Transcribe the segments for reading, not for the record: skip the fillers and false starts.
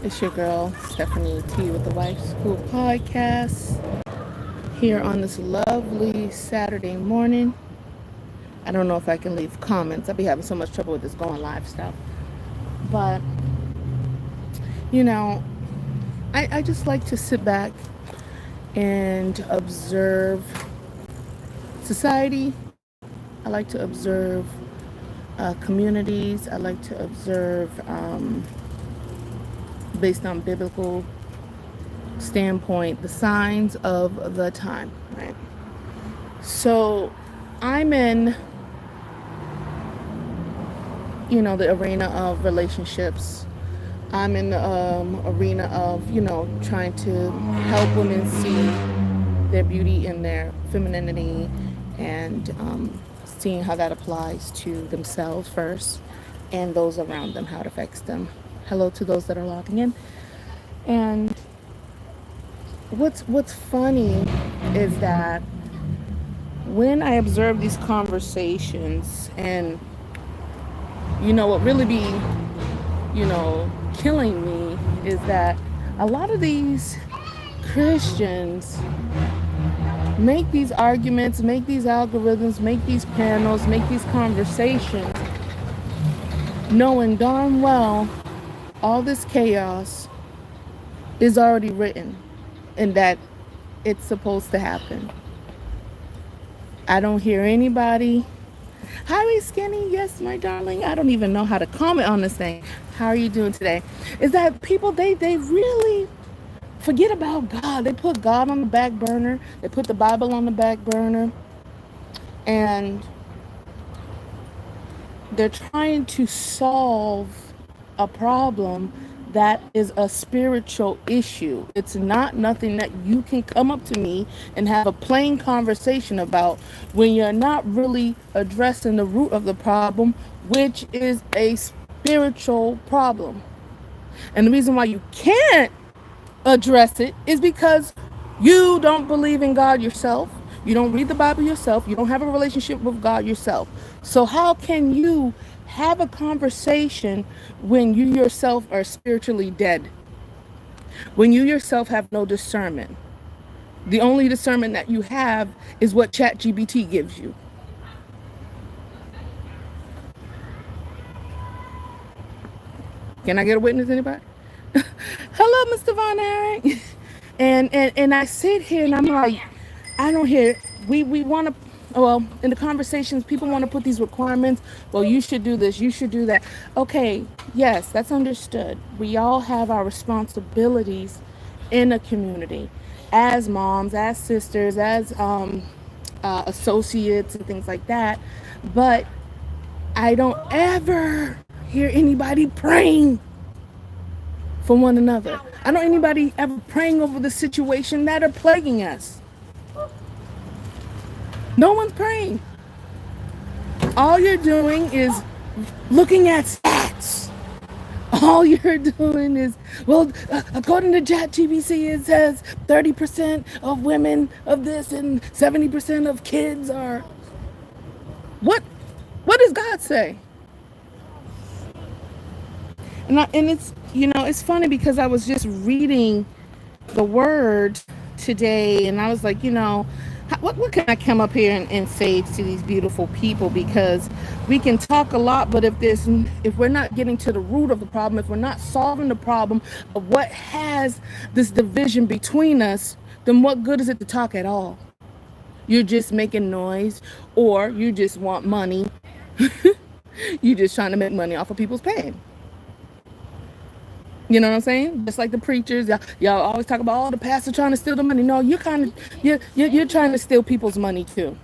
It's your girl, Stephanie T with the Wife School Podcast, here on this lovely Saturday morning. I don't know if I can leave comments. I'll be having so much trouble with this going live stuff. But, you know, I just like to sit back and observe society. I like to observe communities. I like to observe based on biblical standpoint, the signs of the time, right? So I'm in, the arena of relationships. I'm in the arena of, trying to help women see their beauty and their femininity and seeing how that applies to themselves first and those around them, how it affects them. Hello to those that are logging in. And what's funny is that when I observe these conversations, and what really be, killing me is that a lot of these Christians make these arguments, make these algorithms, make these panels, make these conversations, knowing darn well all this chaos is already written and that it's supposed to happen. I don't hear anybody. Hi, Skinny. Yes, my darling. I don't even know how to comment on this thing. How are you doing today? Is that people, they really forget about God. They put God on the back burner. They put the Bible on the back burner. And they're trying to solve a problem that is a spiritual issue. It's not nothing that you can come up to me and have a plain conversation about when you're not really addressing the root of the problem, which is a spiritual problem. And the reason why you can't address it is because you don't believe in God yourself. You don't read the Bible yourself. You don't have a relationship with God yourself. So how can you have a conversation when you yourself are spiritually dead? When you yourself have no discernment? The only discernment that you have is what ChatGPT gives you. Can I get a witness, anybody? Hello, Mr. Von Erich. And I sit here and I'm like, I don't hear, we want to, well, in the conversations, people want to put these requirements. Well, you should do this, you should do that. Okay, yes, that's understood. We all have our responsibilities in a community as moms, as sisters, as associates and things like that. But I don't ever hear anybody praying for one another. I don't anybody ever praying over the situation that are plaguing us. No one's praying. All you're doing is looking at stats. All you're doing is, well, according to ChatGPT, it says 30% of women of this and 70% of kids are. What does God say? And it's, it's funny because I was just reading the word today and I was like, what can I come up here and say to these beautiful people? Because we can talk a lot, but if we're not getting to the root of the problem, if we're not solving the problem of what has this division between us, then what good is it to talk at all? You're just making noise, or you just want money. You're just trying to make money off of people's pain. You know what I'm saying? Just like the preachers, y'all always talk about, the pastor trying to steal the money. No, you're trying to steal people's money too.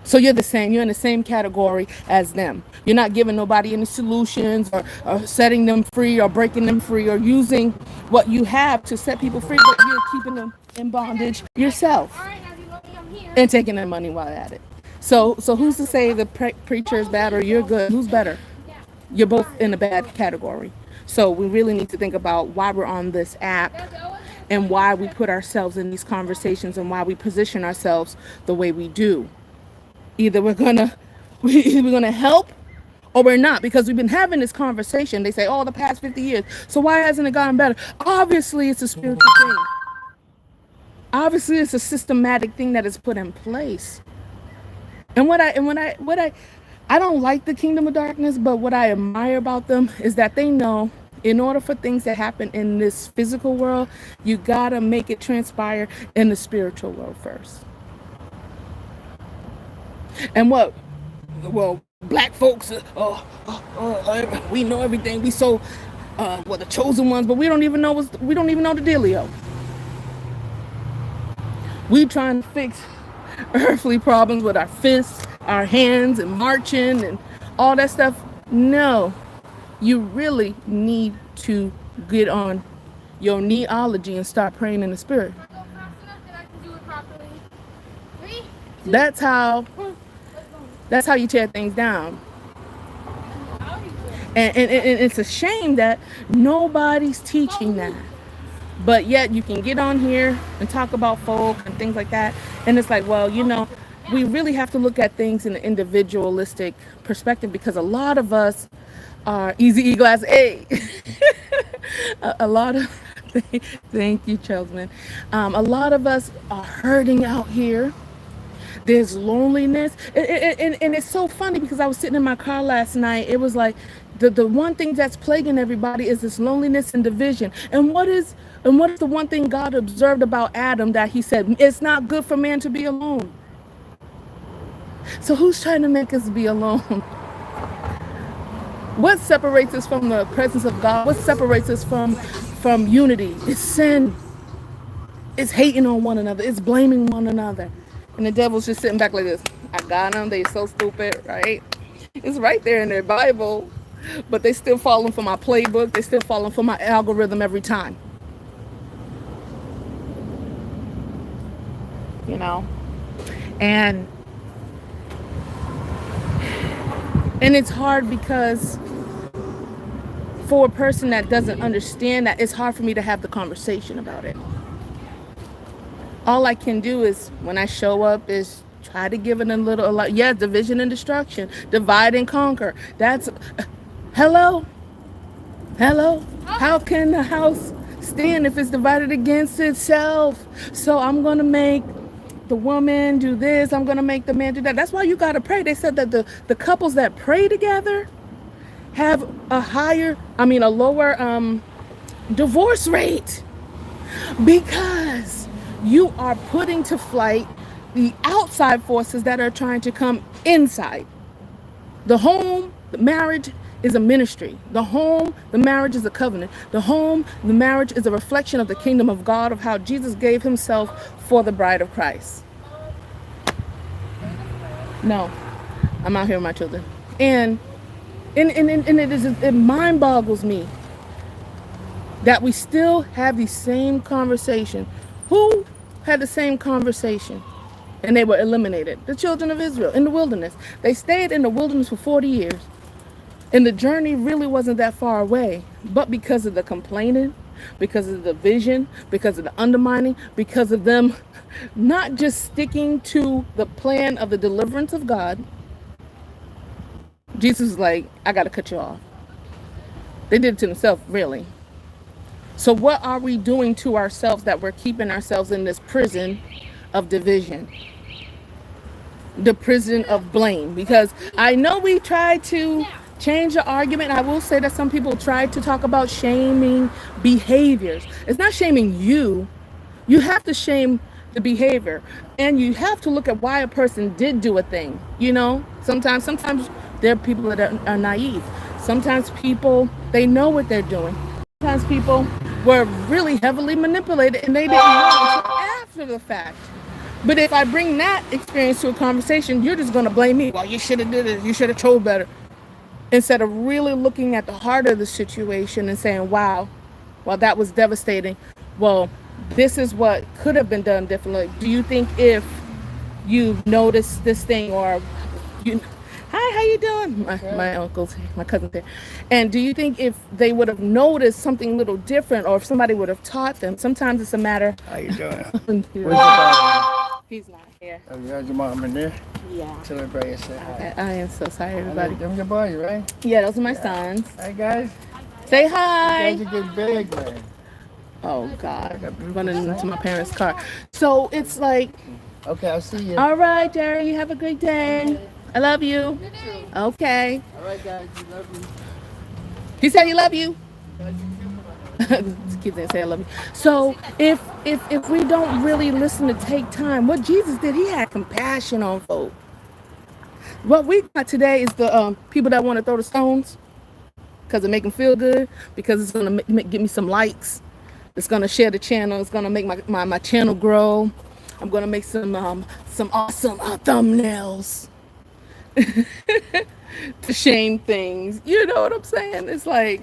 So you're the same. You're in the same category as them. You're not giving nobody any solutions or setting them free or breaking them free or using what you have to set people free, but you're keeping them in bondage yourself and taking their money while at it. So who's to say the preacher is bad or you're good? Who's better? You're both in a bad category. So we really need to think about why we're on this app and why we put ourselves in these conversations and why we position ourselves the way we do. Either we're gonna help or we're not, because we've been having this conversation. They say, oh, the past 50 years. So why hasn't it gotten better? Obviously, it's a spiritual thing. Obviously, it's a systematic thing that is put in place. And I don't like the kingdom of darkness, but what I admire about them is that they know in order for things to happen in this physical world, you gotta make it transpire in the spiritual world first. And well, black folks, we know everything. We so, the chosen ones, but we don't even know the dealio. We trying to fix earthly problems with our fists, our hands, and marching and all that stuff. No, you really need to get on your neology and start praying in the spirit. That's how you tear things down. And it's a shame that nobody's teaching that. But yet you can get on here and talk about folk and things like that. And it's like, well, we really have to look at things in an individualistic perspective, because a lot of us are easy E glass A. a lot of, thank you, Chelsman. A lot of us are hurting out here. There's loneliness. And it's so funny because I was sitting in my car last night. It was like the one thing that's plaguing everybody is this loneliness and division. And what is the one thing God observed about Adam that he said, it's not good for man to be alone? So who's trying to make us be alone? What separates us from the presence of God? What separates us from unity? It's sin. It's hating on one another. It's blaming one another. And the devil's just sitting back like this. I got them. They so stupid, right? It's right there in their Bible. But they still falling for my playbook. They still falling for my algorithm every time. And it's hard because for a person that doesn't understand that, it's hard for me to have the conversation about it. All I can do is, when I show up, is try to give it a lot. Yeah, division and destruction, divide and conquer. That's hello. How can the house stand if it's divided against itself? So I'm gonna make the woman do this. I'm gonna make the man do that. That's why you gotta pray. They said that the couples that pray together have a lower divorce rate, because you are putting to flight the outside forces that are trying to come inside. The home, the marriage is a ministry. The home, the marriage is a covenant. The home, the marriage is a reflection of the kingdom of God, of how Jesus gave himself for the bride of Christ. No, I'm out here with my children. And it mind boggles me that we still have the same conversation. Who had the same conversation and they were eliminated? The children of Israel in the wilderness. They stayed in the wilderness for 40 years. And the journey really wasn't that far away. But because of the complaining, because of the division, because of the undermining, because of them not just sticking to the plan of the deliverance of God, Jesus was like, I got to cut you off. They did it to themselves, really. So what are we doing to ourselves that we're keeping ourselves in this prison of division? The prison of blame. Because I know we try to change the argument. I will say that some people try to talk about shaming behaviors. It's not shaming you. You have to shame the behavior. And you have to look at why a person did do a thing. Sometimes there are people that are naive. Sometimes people, they know what they're doing. Sometimes people were really heavily manipulated and they didn't know until after the fact. But if I bring that experience to a conversation, you're just going to blame me. Well, you should have did it. You should have told better. Instead of really looking at the heart of the situation and saying, wow, well, that was devastating. Well, this is what could have been done differently. Do you think if you noticed this thing, or hi, how you doing? My uncle's here, my cousin's here. And do you think if they would have noticed something a little different, or if somebody would have taught them? Sometimes it's a matter. How you doing? Where's your father? He's not here. Oh, you got your mom in there? Yeah. Tell everybody I said hi. I am so sorry, everybody. Them your boys, right? Yeah, those are my sons. Hi, guys. Say You hi. guys are getting big, man. Oh God, I'm running into my parents' car. So it's like, Okay, I'll see you. all right, Jerry, you have a good day. I love you. Okay. All right, guys. We love you. He said he love you. Kids didn't say I love you. So if we don't really listen to take time, what Jesus did, he had compassion on folk. What we got today is the people that want to throw the stones because it make them feel good, because it's gonna give me some likes. It's gonna share the channel. It's gonna make my channel grow. I'm gonna make some awesome thumbnails to shame things. You know what I'm saying? It's like,